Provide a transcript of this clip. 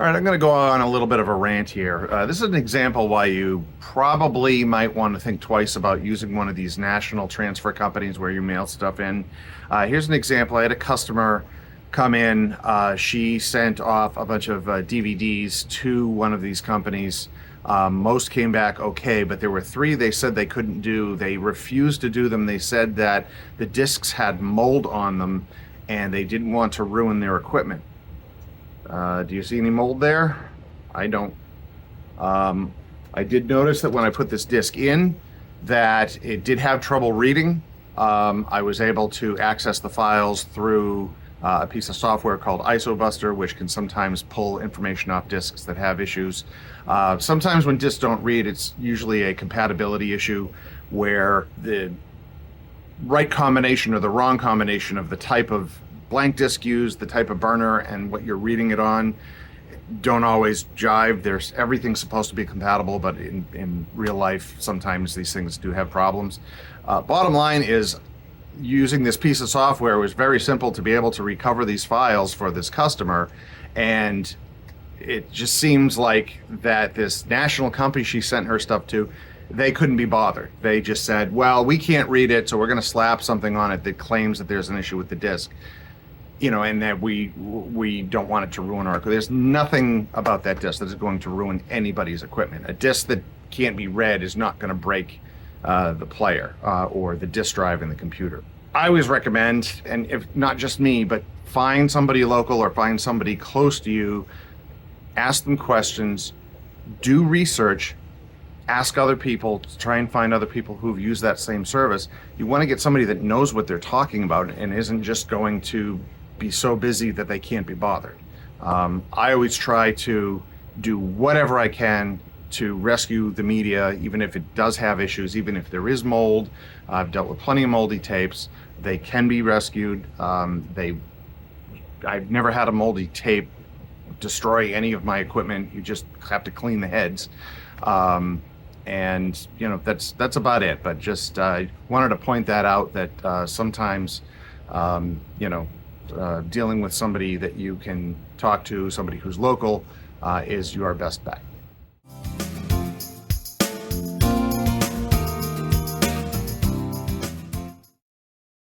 All right, I'm going to go on a little bit of a rant here. This is an example why you probably might want to think twice about using one of these national transfer companies where you mail stuff in. Here's an example. I had a customer come in. She sent off a bunch of DVDs to one of these companies. Most came back okay, but there were three they said they couldn't do. They refused to do them. They said that the discs had mold on them and they didn't want to ruin their equipment. Do you see any mold there? I don't. I did notice that when I put this disc in, that it did have trouble reading. I was able to access the files through a piece of software called ISObuster, which can sometimes pull information off disks that have issues. Sometimes when disks don't read, it's usually a compatibility issue where the right combination or the wrong combination of the type of blank disk used, the type of burner, and what you're reading it on don't always jive. Everything's supposed to be compatible, but in real life, sometimes these things do have problems. Bottom line is, using this piece of software was very simple to be able to recover these files for this customer, and it just seems like that this national company she sent her stuff to, they couldn't be bothered. They just said, well, we can't read it, so we're going to slap something on it that claims that there's an issue with the disk. And that we don't want it to ruin our. There's nothing about that disc that is going to ruin anybody's equipment. A disc that can't be read is not going to break the player or the disk drive in the computer. I always recommend, and if not just me, but find somebody local or find somebody close to you, ask them questions, do research, ask other people, try and find other people who've used that same service. You want to get somebody that knows what they're talking about and isn't just going to be so busy that they can't be bothered. I always try to do whatever I can to rescue the media, even if it does have issues, even if there is mold. I've dealt with plenty of moldy tapes. They can be rescued. I've never had a moldy tape destroy any of my equipment. You just have to clean the heads. And that's about it. But just wanted to point that out, that sometimes dealing with somebody that you can talk to, somebody who's local, is your best bet.